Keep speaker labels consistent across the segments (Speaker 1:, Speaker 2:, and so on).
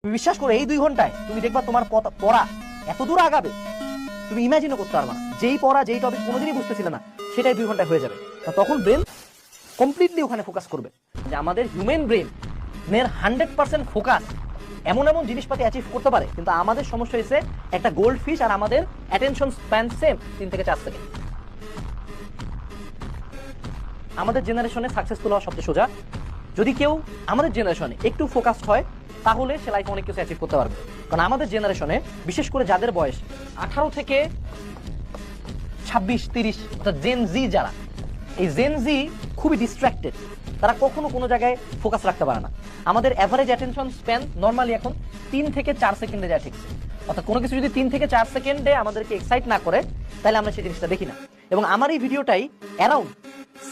Speaker 1: তুমি বিশ্বাস করো এই 2 ঘন্টায় তুমি দেখবা তোমার পড়া এত দূর আগাবে তুমি ইমাজিনও করতে পারবা না। যেই পড়া যেই টপিক কোনোদিনই বুঝতেছিলে না সেটাই 2 ঘন্টায় হয়ে যাবে। তখন ব্রেন কমপ্লিটলি ওখানে ফোকাস করবে। যে আমাদের হিউম্যান ব্রেনের 100% ফোকাস এমন এমন জিনিসপাতি অ্যাচিভ করতে পারে, কিন্তু আমাদের সমস্যা হয়েছে একটা গোল্ড ফিশ আর আমাদের অ্যাটেনশন স্প্যান সেম 3 থেকে 4 সেকেন্ড। আমাদের জেনারেশনে সাকসেসফুল হওয়া সবচেয়ে সোজা। যদি কেউ আমাদের জেনারেশনে একটু ফোকাসড হয় তাহলে সে লাইফে অনেক কিছু অ্যাচিভ করতে পারবে। কারণ আমাদের জেনারেশনে বিশেষ করে যাদের বয়স 18 থেকে 26-30 অর্থাৎ জেন জি, যারা এই জেন জি খুবই ডিস্ট্রাক্টেড, তারা কখনো কোনো জায়গায় ফোকাস রাখতে পারে না। আমাদের অ্যাভারেজ অ্যাটেনশন স্প্যান নর্মালি এখন 3 থেকে 4 সেকেন্ডে যায় ঠিকছে। অর্থাৎ কোনো কিছু যদি 3 থেকে 4 সেকেন্ডে আমাদেরকে এক্সাইট না করে তাহলে আমরা সেই জিনিসটা দেখি না। এবং আমার এই ভিডিওটাই অ্যারাউন্ড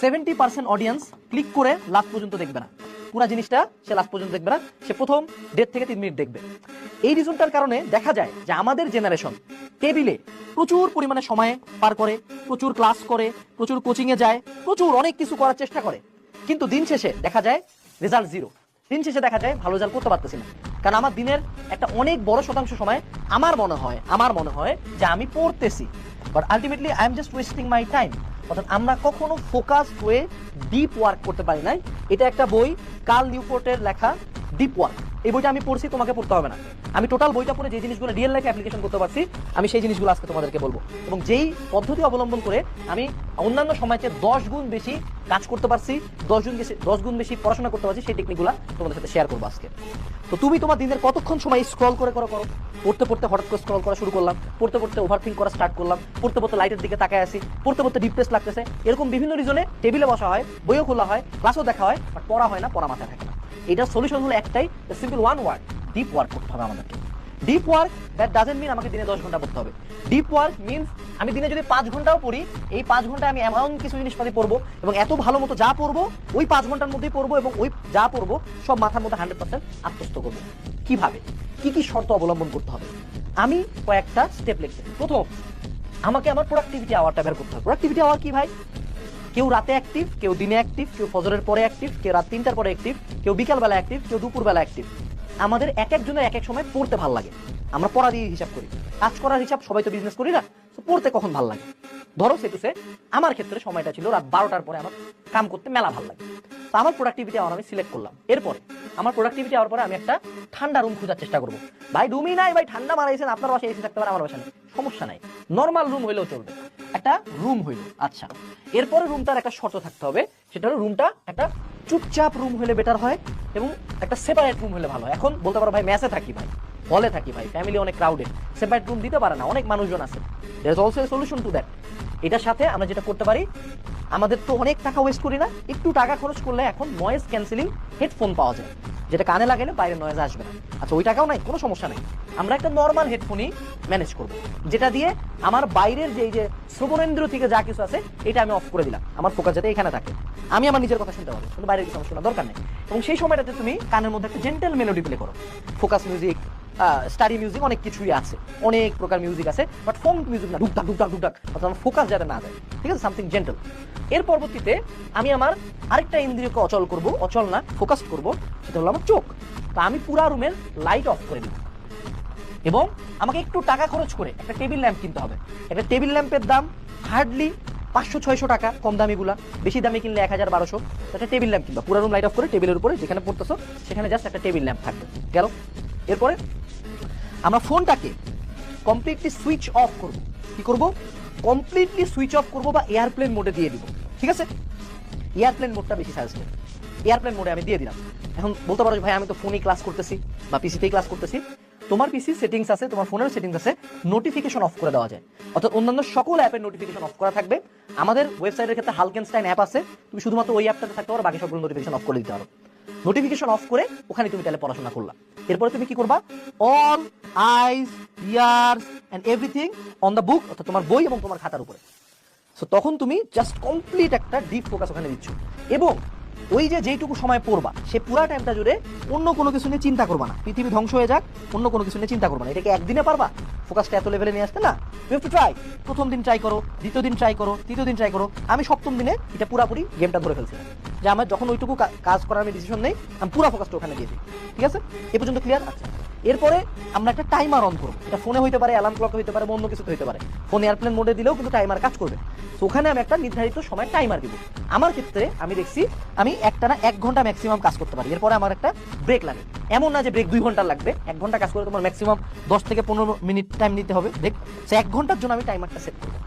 Speaker 1: 70% অডিয়েন্স ক্লিক করে লাস্ট পর্যন্ত দেখবে না। পুরো জিনিসটা সে লাস্ট পর্যন্ত দেখবে না, সে প্রথম 1.5 থেকে 3 মিনিট দেখবে। এই রিজনটার কারণে দেখা যায় যে আমাদের জেনারেশন টেবিলে প্রচুর পরিমাণে সময় পার করে, প্রচুর ক্লাস করে, প্রচুর কোচিংয়ে যায়, প্রচুর অনেক কিছু করার চেষ্টা করে, কিন্তু দিন শেষে দেখা যায় রেজাল্ট 0। দিন শেষে দেখা যায় ভালো রেজাল্ট করতে পারতেছি না। কারণ আমার দিনের একটা অনেক বড় শতাংশ সময় আমার মনে হয় যে আমি পড়তেছি, but ultimately I am just wasting my time. অর্থাৎ আমরা কখনো ফোকাস হয়ে ডিপ ওয়ার্ক করতে পারি নাই। এটা একটা বই, কার্ল নিউপোর্টের লেখা ডিপ ওয়ার্ক। এই বইটা আমি পড়ছি, তোমাকে পড়তে হবে না। আমি টোটাল বইটা পড়ে যে জিনিসগুলো রিয়েল লাইফে অ্যাপ্লিকেশন করতে পারছি আমি সেই জিনিসগুলো আজকে তোমাদেরকে বলবো, এবং যেই পদ্ধতি অবলম্বন করে আমি অন্যান্য সময় চেয়ে 10 গুণ বেশি কাজ করতে পারছি, 10 গুণ বেশি পড়াশোনা করতে পারছি, সেই টেকনিকগুলো তোমাদের সাথে শেয়ার করবো আজকে। তো তুমি তোমার দিনের কতক্ষণ সময় স্ক্রল করে পড়তে পড়তে হঠাৎ করে স্ক্রল করা শুরু করলাম, পড়তে পড়তে ওভারথিঙ্ক করা স্টার্ট করলাম, পড়তে পড়তে লাইটের দিকে তাকায় আসি, পড়তে পড়তে ডিপ্রেস লাগতেছে, এরকম বিভিন্ন রিজনে টেবিলে বসা হয়, বইও খোলা হয়, ক্লাসও দেখা হয়, বাট পড়া হয় না, পড়া মাথায় থাকে না। এটার সলিউশন হলো একটাই, simple one word, deep work করতে হবে আমাদেরকে। Deep work that doesn't mean আমাকে দিনে 10 ঘন্টা পড়তে হবে। ডিপ ওয়ার্ক মিনস আমি দিনে যদি 5 ঘন্টাও পড়ি, এই 5 ঘন্টায় আমি এমন কিছু জিনিসপাতি পড়বো এবং এত ভালো মতো যা পড়বো ওই 5 ঘন্টার মধ্যেই পড়বো, এবং ওই যা পড়বো সব মাথার মধ্যে 100% আত্মস্থ করবো। কিভাবে, কি কি শর্ত অবলম্বন করতে হবে, আমি কয়েকটা স্টেপ লিখছি। প্রথম, আমাকে আমার প্রোডাক্টিভিটি আওয়ারটা বের করতে হবে। প্রোডাক্টিভিটি আওয়ার কি ভাই? কেউ রাতে অ্যাক্টিভ, কেউ দিনে অ্যাক্টিভ, কেউ ফজরের পরে অ্যাক্টিভ, কেউ রাত 3টার পরে অ্যাক্টিভ, কেউ বিকালবেলা অ্যাক্টিভ, কেউ দুপুরবেলা অ্যাক্টিভ। আমাদের এক একজনের এক এক সময় পড়তে ভালো লাগে। আমরা পড়া দিয়ে হিসাব করি, কাজ করার হিসাব, সবাই তো বিজনেস করি না, তো পড়তে কখন ভালো লাগে? ধরো সেটুসে আমার ক্ষেত্রে সময়টা ছিল রাত 12টার পরে, আমার কাম করতে মেলা ভালো লাগে। তো আমার প্রোডাক্টিভিটি আওয়ার আমি সিলেক্ট করলাম। এরপরে আমার প্রোডাক্টিভিটি আওয়ার পরে আমি একটা ঠান্ডা রুম খোঁজার চেষ্টা করবো। ভাই রুমই নাই, ভাই ঠান্ডা মারাইছেন, আপনার বাসায় এসে থাকতে পারে, আমার বাসায় সমস্যা নাই, নর্মাল রুম হইলেও চলবে, একটা রুম হইলো। আচ্ছা, এরপরে রুমটার একটা শর্ত থাকতে হবে, সেটা হলো রুমটা একটা চুপচাপ রুম হলে বেটার হয় এবং একটা সেপারেট রুম হলে ভালো হয়। এখন বলতে পারো ভাই মেসে থাকি, ভাই হলে থাকি, ভাই ফ্যামিলি অনেক ক্রাউডেড, সেপারেট রুম দিতে পারে না, অনেক মানুষজন আছে। There is also a solution to that. এটার সাথে আমরা যেটা করতে পারি, আমাদের তো অনেক টাকা ওয়েস্ট করি না, একটু টাকা খরচ করলে এখন নয়েজ ক্যান্সেলিং হেডফোন পাওয়া যায়, যেটা কানে লাগালে বাইরে নয়েজ আসবে না। আচ্ছা, ওই টাকাও নাই, কোনো সমস্যা নাই, আমরা একটা নর্মাল হেডফোনই ম্যানেজ করবো, যেটা দিয়ে আমার বাইরের যে শ্রবণেন্দ্র থেকে যা কিছু আছে এটা আমি অফ করে দিলাম, আমার ফোকাস যাতে এখানে থাকে, আমি আমার নিজের কথা শুনতে পারবো, কিন্তু বাইরের কিছু শোনা দরকার নেই। এবং সেই সময়টাতে তুমি কানের মধ্যে একটা জেন্টেল মেলোডি প্লে করো, ফোকাস মিউজিক, স্টাডি মিউজিক, অনেক কিছুই আছে, অনেক প্রকার মিউজিক আছে, বাট ফোক মিউজিক না, ঢুকঢাক ঢুকঢাক ঢুকঢাক, অর্থাৎ আমার ফোকাস যাতে না যায়, ঠিক আছে, সামথিং জেন্টেল। এর পরবর্তীতে আমি আমার আরেকটা ইন্দ্রিয়কে অচল না ফোকাস করবো, সেটা হলো আমার চোখ। তো আমি পুরা রুমের লাইট অফ করে দিব এবং আমাকে একটু টাকা খরচ করে একটা টেবিল ল্যাম্প কিনতে হবে। একটা টেবিল ল্যাম্পের দাম হার্ডলি 500-600 টাকা, কম দামিগুলা, বেশি দামি কিনলে 1000-1200। একটা টেবিল ল্যাম্প কিনবা, পুরো রুম লাইট অফ করে টেবিলের উপরে যেখানে পড়তেছো সেখানে জাস্ট একটা টেবিল ল্যাম্প থাকবে, গেল। এরপরে আমরা ফোনটাকে কমপ্লিটলি সুইচ অফ করব। কি করব? কমপ্লিটলি সুইচ অফ করব বা এয়ারপ্লেন মোডে দিয়ে দিব, ঠিক আছে? এয়ারপ্লেন মোডটা বেশি সাজেস্টেড, এয়ারপ্লেন মোডে আমি দিয়ে দিলাম। এখন বলতে পারো ভাই আমি তো ফোনেই ক্লাস করতেছি বা পিসিতেই ক্লাস করতেছি। তোমার পিসি সেটিংস আছে, তোমার ফোনের সেটিংস আছে, নোটিফিকেশন অফ করে দেওয়া যায়, অর্থাৎ অন্যান্য সকল অ্যাপের নোটিফিকেশন অফ করা থাকবে। আমাদের ওয়েবসাইটের ক্ষেত্রে হালকেনস্টাইন অ্যাপ আছে, তুমি শুধুমাত্র ওই অ্যাপটাতে থাকতে পারো, বাকি সবগুলো নোটিফিকেশন অফ করে দিতে পারো। নোটিফিকেশন অফ করে ওখানে তুমি তাহলে পড়াশোনা করলা। এরপরে তুমি কি করবা? All eyes, ears and everything on the book, অর্থাৎ তোমার বই এবং তোমার খাতার উপরে। সো তখন তুমি জাস্ট কমপ্লিট একটা ডিপ ফোকাস ওখানে দিচ্ছ, এবং ওই যেইটুকু সময় পড়বা সে পুরা টাইমটা জুড়ে অন্য কোনো কিছু নিয়ে চিন্তা করবা না, পৃথিবী ধ্বংস হয়ে যাক, অন্য কোনো কিছু নিয়ে চিন্তা করবা না। এটাকে একদিনে পারবা ফোকাসটা এত লেভেলে নিয়ে আসতে? না, ইউ হ্যাভ টু ট্রাই। প্রথম দিন ট্রাই করো, দ্বিতীয় দিন ট্রাই করো, তৃতীয় দিন ট্রাই করো। আমি সপ্তম দিনে এটা পুরাপুরি গেমটা ধরে ফেলছিলাম, যে আমার যখন ওইটুকু কাজ করার আমি ডিসিশন নেই, আমি পুরো ফোকাসটা ওখানে দিয়ে দিই, ঠিক আছে? এ পর্যন্ত ক্লিয়ার? আচ্ছা, এরপরে আমরা একটা টাইমার অন করবো, এটা ফোনে হইতে পারে, অ্যালার্ম ক্লকে হইতে পারে, অন্য কিছুতে হইতে পারে। ফোন এয়ারপ্লেন মোডে দিলেও কিন্তু টাইমার কাজ করবে। তো ওখানে আমি একটা নির্ধারিত সময় টাইমার দিব। আমার ক্ষেত্রে আমি দেখছি আমি একটানা 1 ঘন্টা ম্যাক্সিমাম কাজ করতে পারি, এরপরে আমার একটা ব্রেক লাগে। এমন না যে ব্রেক 2 ঘন্টা লাগবে, 1 ঘন্টা কাজ করে তোমার ম্যাক্সিমাম 10 থেকে 15 মিনিট টাইম নিতে হবে ব্রেক। সে 1 ঘন্টার জন্য আমি টাইমারটা সেট করবো।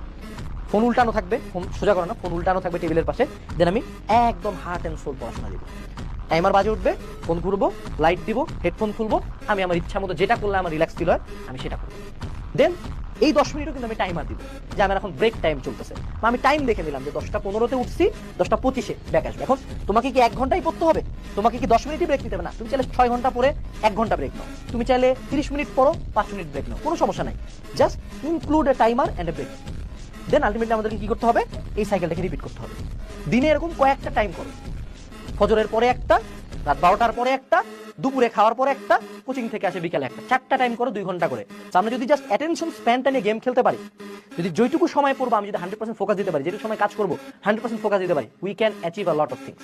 Speaker 1: ফোন উল্টানো থাকবে, ফোন সোজা করো না, ফোন উল্টানো থাকবে টেবিলের পাশে। দেন আমি একদম হার্ট অ্যান্ড সোল পড়াশোনা দিব। টাইমার বাজে উঠবে, ফোন ঘুরবো, লাইট দিব, হেডফোন খুলবো, আমি আমার ইচ্ছা মতো যেটা করলে আমার রিল্যাক্স ফিল হয় আমি সেটা করবো। দেন এই 10 মিনিটও কিন্তু আমি টাইমার দিব যে আমার এখন ব্রেক টাইম চলতেছে, বা আমি টাইম দেখে নিলাম যে 10:15-তে উঠছি, 10:25-এ ব্যাক আসবে। এখন তোমাকে কি 1 ঘন্টাই পড়তে হবে? তোমাকে কি 10 মিনিটই ব্রেক নিতে হবে না? তুমি চাইলে 6 ঘন্টা পরে 1 ঘন্টা ব্রেক নাও, তুমি চাইলে 30 মিনিট পরো 5 মিনিট ব্রেক নাও, কোনো সমস্যা নাই। Just include a timer and a break. Then ultimately আমাদেরকে কি করতে হবে? এই সাইকেলটাকে রিপিট করতে হবে। দিনে এরকম কয়েকটা টাইম করো, ফজরের পরে একটা, রাত 12টার পরে একটা, দুপুরে খাওয়ার পরে একটা, কোচিং থেকে আসে বিকালে একটা, 4টা টাইম করো 2 ঘন্টা করে। আমরা যদি জাস্ট অ্যাটেনশন স্প্যানটা নিয়ে গেম খেলতে পারি, যদি যেটুকু সময় পড়বো আমি যদি 100% ফোকাস দিতে পারি, যেটুকু সময় কাজ করবো 100% ফোকাস দিতে পারি, we can achieve a lot of things.